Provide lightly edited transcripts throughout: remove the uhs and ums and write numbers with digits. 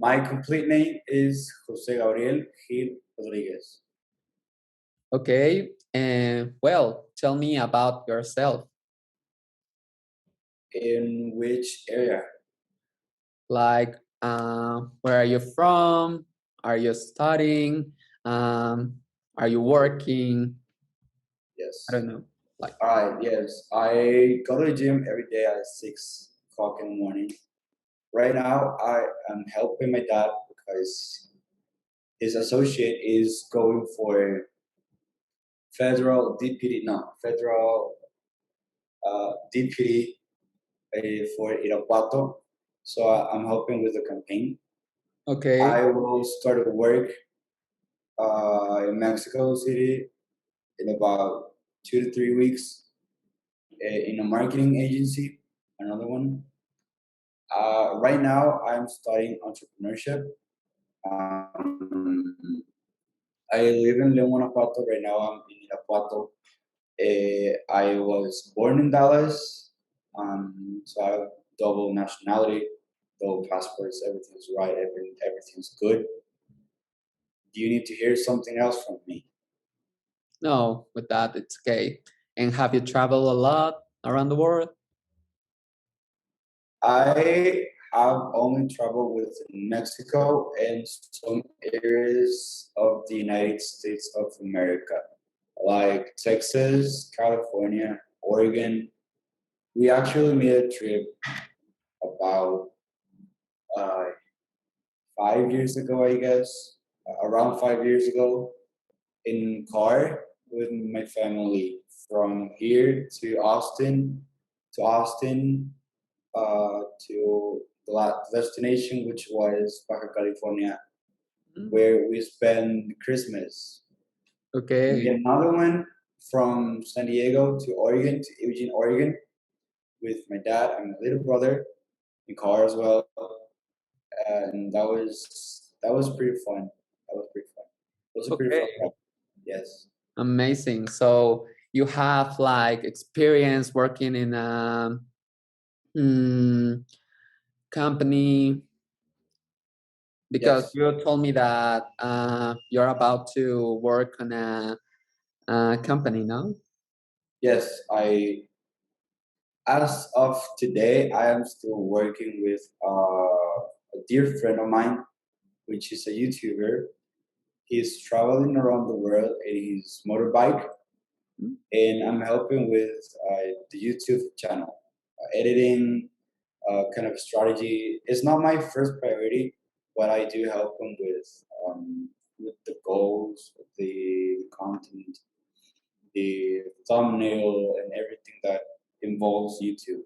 My complete name is Jose Gabriel Gil Rodriguez. Okay, and well, tell me about yourself. In which area? Like, where are you from? Are you studying? Um, are you working? I Yes. don't know. Like, All right. Yes, I go to the gym every day at 6 o'clock in the morning. Right now, I am helping my dad because his associate is going for federal deputy, no, federal deputy for Irapuato. So I'm helping with the campaign. okay, I will start work in Mexico City in about 2 to 3 weeks in a marketing agency. Another one. Right now, I'm studying entrepreneurship. Um, I live in León, Guanajuato. Right now, I'm in Irapuato. I was born in Dallas, so I have double nationality, double passports. Everything's right. Everything's good. Do you need to hear something else from me? no, with that, it's okay. And have you traveled a lot around the world? I have only traveled with Mexico and some areas of the United States of America, like Texas, California, Oregon. We actually made a trip about uh, 5 years ago, I guess, around 5 years ago, in car with my family from here to Austin, to the last destination, which was Baja California, Mm, where we spent Christmas. We okay, made another one from San Diego to Oregon, to Eugene, Oregon, with my dad and my little brother in car as well, and that was pretty fun. That was pretty fun. It was a pretty fun okay, trip. Yes. amazing. So you have like experience working in a mm, company because Yes. you told me that you're about to work on a company, no? Yes. As of today, I am still working with a dear friend of mine, which is a YouTuber. He's traveling around the world in his motorbike, Mm, and I'm helping with the YouTube channel, editing, kind of strategy. It's not my first priority, but I do help him with the goals, the content, the thumbnail, and everything that involves YouTube.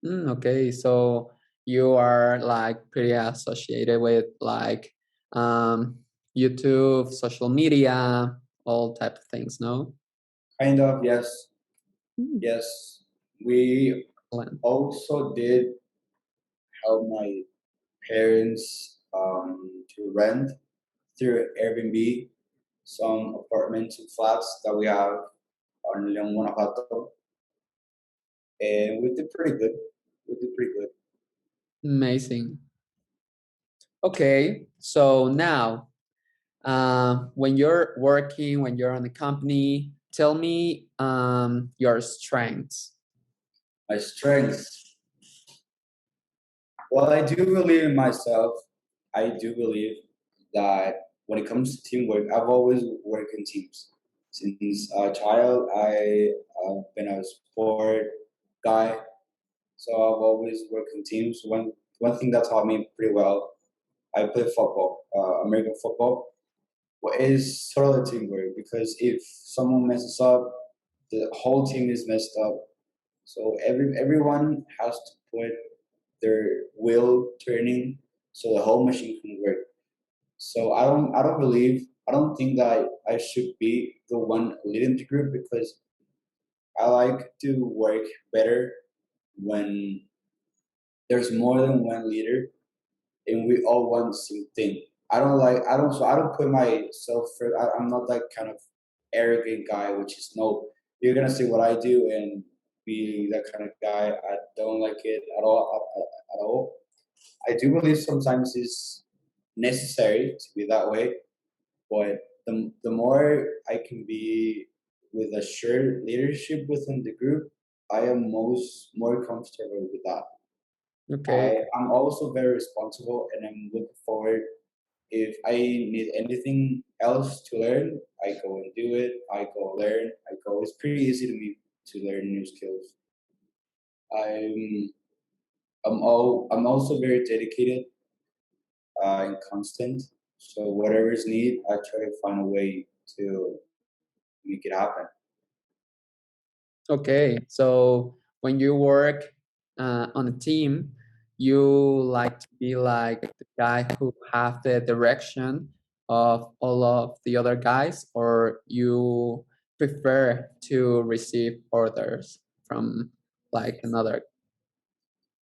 okay, so you are like pretty associated with like um, YouTube, social media, all type of things, no? Kind of, yes, Mm, yes. We excellent. also did help my parents to rent through Airbnb some apartments and flats that we have on León, Guanajuato, and we did pretty good. We did pretty good. Amazing. Okay, so now when you're working, when you're on the company, tell me your strengths. My strengths. Well, I do believe in myself. I do believe that when it comes to teamwork, I've always worked in teams. Since a child, I've been a sport guy, so I've always worked in teams. One thing that taught me pretty well, I play football, American football. Well, it's totally teamwork because if someone messes up, the whole team is messed up. So everyone has to put their wheel turning so the whole machine can work. So I don't think that I should be the one leading the group because I like to work better when there's more than one leader and we all want the same thing. I don't put myself first. I'm not that kind of arrogant guy, which is no, you're gonna see what I do and be that kind of guy. I don't like it at all. At all. I do believe sometimes it's necessary to be that way, but the more I can be with a shared leadership within the group, I am most more comfortable with that. Okay. I'm also very responsible, and I'm looking forward. If I need anything else to learn, I go and do it. I go learn. I go. It's pretty easy to me to learn new skills. I'm I'm also very dedicated and constant. So whatever is needed, I try to find a way to make it happen. Okay, so when you work on a team, you like to be like the guy who have the direction of all of the other guys, or you prefer to receive orders from like another?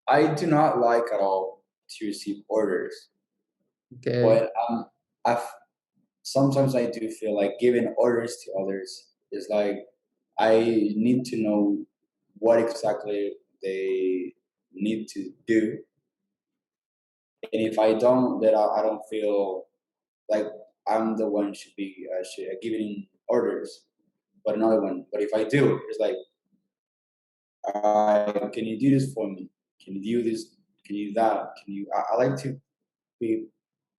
I do not like at all to receive orders, Okay, but I sometimes I do feel like giving orders to others is like I need to know what exactly they need to do, and if I don't, then I don't feel like I'm the one should giving orders, but another one. But if I do, it's like, can you do this for me? Can you do this? Can you do that? Can you? I like to be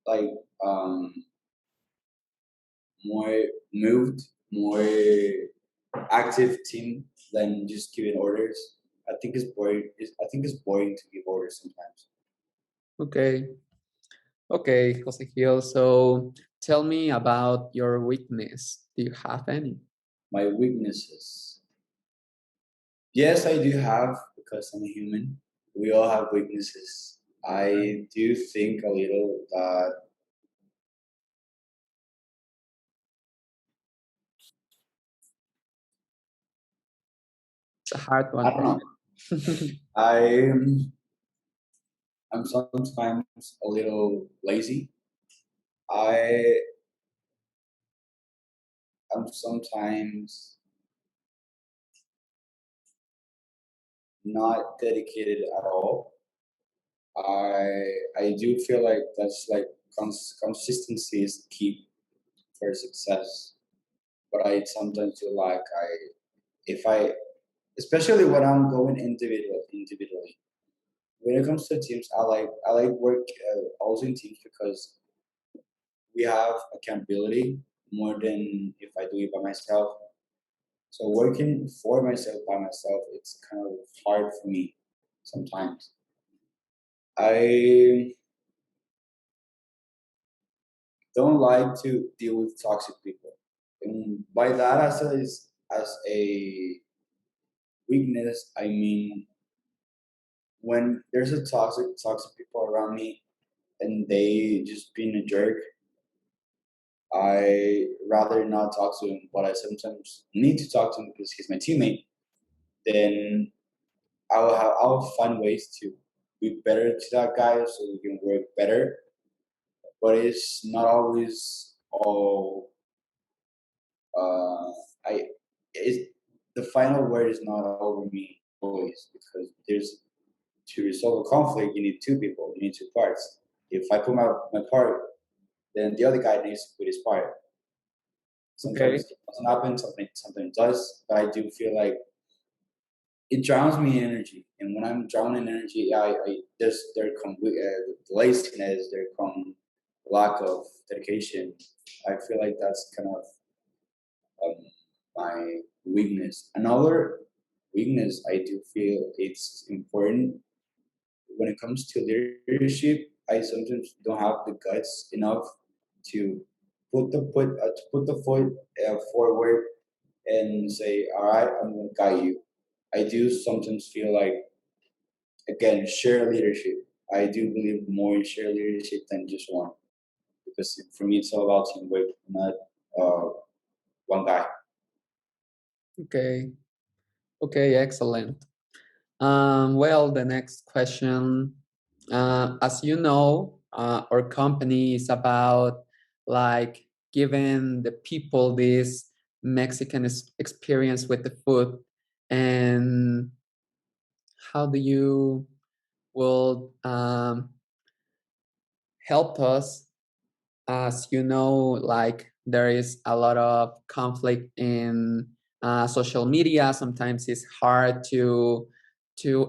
like um, more moved, more active team than just giving orders. I think it's boring. I think it's boring to give orders sometimes. okay, okay, Jose Gil. So tell me about your weakness. Do you have any? My weaknesses. Yes, I do have because I'm a human. We all have weaknesses. I do think a little that It's a hard I one. don't know. I'm I'm sometimes a little lazy. I am sometimes not dedicated at all. I do feel like that's like consistency is key for success. But I sometimes feel like if I, especially when I'm going individually. When it comes to teams, I like work also in teams because we have accountability more than if I do it by myself. So working for myself by myself, it's kind of hard for me sometimes. I don't like to deal with toxic people. And by that, as a weakness, I mean when there's a toxic people around me and they just being a jerk, I rather not talk to him. But I sometimes need to talk to him because he's my teammate. Then I'll find ways to be better to that guy so we can work better. But it's not always all I it's the final word is not over me always because there's to resolve a conflict you need two people, you need two parts. If I put my part, then the other guy needs to put his part. Okay, Sometimes it doesn't happen, something does, but I do feel like it drowns me in energy. And when I'm drowning in energy, there come laziness, there come lack of dedication. I feel like that's kind of um, my weakness. Another weakness I do feel it's important when it comes to leadership. I sometimes don't have the guts enough to put the foot forward and say, "All right, I'm going to guide you." I do sometimes feel like again share leadership. I do believe more in share leadership than just one because for me it's all about teamwork, not uh, one guy. okay, okay, excellent. Well, the next question. As you know, our company is about like giving the people this Mexican experience with the food. And how do you will help us. As you know, like there is a lot of conflict in social media. Sometimes it's hard to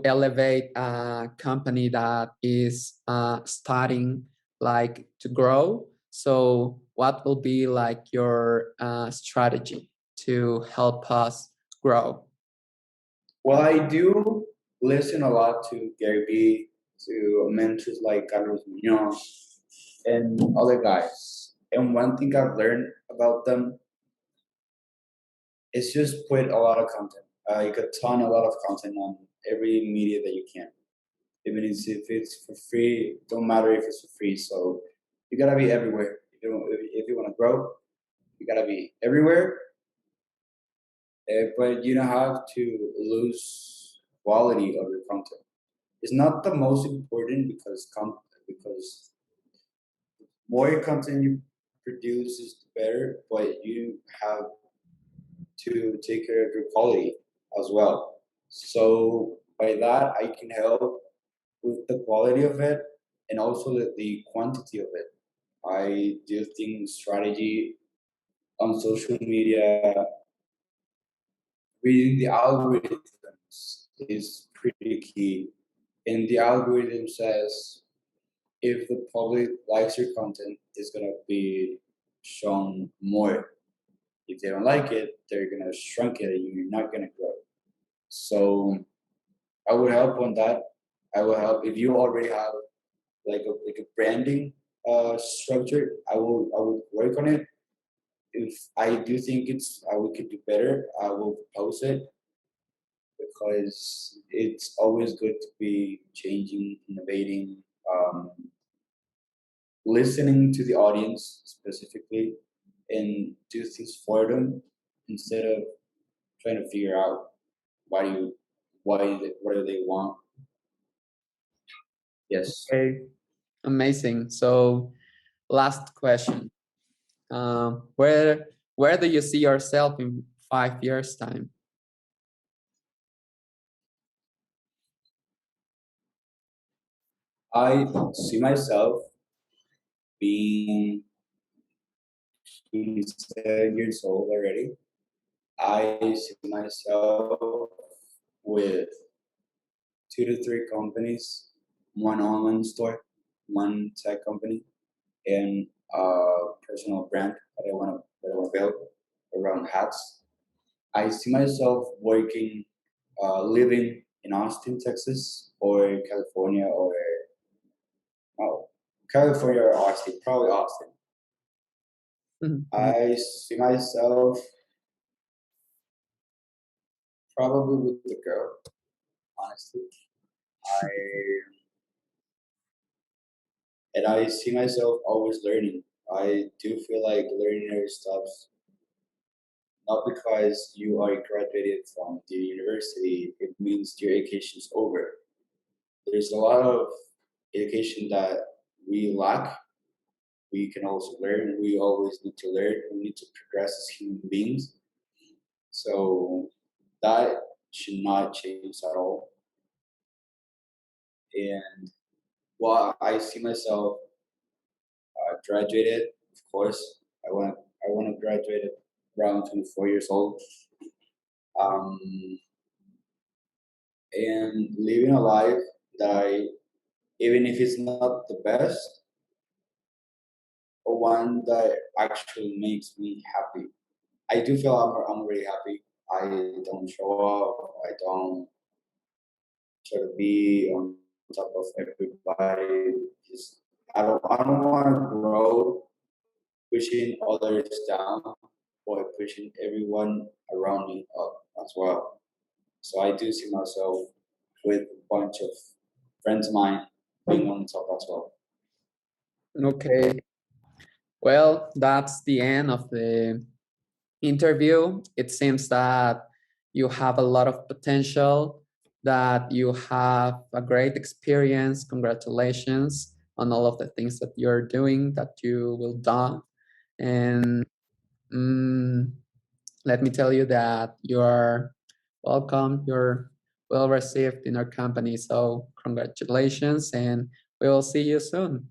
elevate a company that is starting like to grow. So what will be like your strategy to help us grow? Well, I do listen a lot to Gary Vee, to mentors like Carlos Munoz, and other guys. And one thing I've learned about them is just put a lot of content, like a lot of content on every media that you can. Even if it's for free, don't matter if it's for free. So you gotta be everywhere. If you want to grow, you gotta be everywhere. But you don't have to lose quality of your content. It's not the most important because more content you produce is better, but you have to take care of your quality as well. So by that, I can help with the quality of it and also the quantity of it. I do think strategy on social media, reading the algorithms is pretty key. And the algorithm says if the public likes your content, it's gonna be shown more. If they don't like it, they're gonna shrunk it and you're not gonna grow. So I would help on that. I will help if you already have like a branding structure. I will work on it. If I do think we could do better, I will post it because it's always good to be changing, innovating, um, listening to the audience specifically, and do things for them instead of trying to figure out why do you what do they want. Yes. Okay, amazing. So last question. Where do you see yourself in 5 years' time? I see myself being 27 years old already. I see myself with 2 to 3 companies, one online store, one tech company, and a personal brand that I want to build around hats. I see myself working, living in Austin, Texas, or California, or oh, California or Austin, probably Austin. Mhm. I see myself probably with the girl, honestly. I and I see myself always learning. I do feel like learning never stops. Not because you are graduated from the university, it means your education is over. There's a lot of education that we lack. We can also learn. We always need to learn. We need to progress as human beings. So that should not change at all. And well, I see myself graduated. Of course, I want to graduate at around 24 years old. Um, and living a life that even if it's not the best, or one that actually makes me happy. I do feel I'm really happy. I don't show off. I don't try to be on top of everybody. Just I don't want to grow pushing others down or pushing everyone around me up as well. So I do see myself with a bunch of friends of mine being on top as well. Okay. Well, that's the end of the interview. It seems that you have a lot of potential, that you have a great experience. Congratulations on all of the things that you're doing, that you will do. And mm, let me tell you that you are welcome. You're well received in our company. So congratulations, and we will see you soon.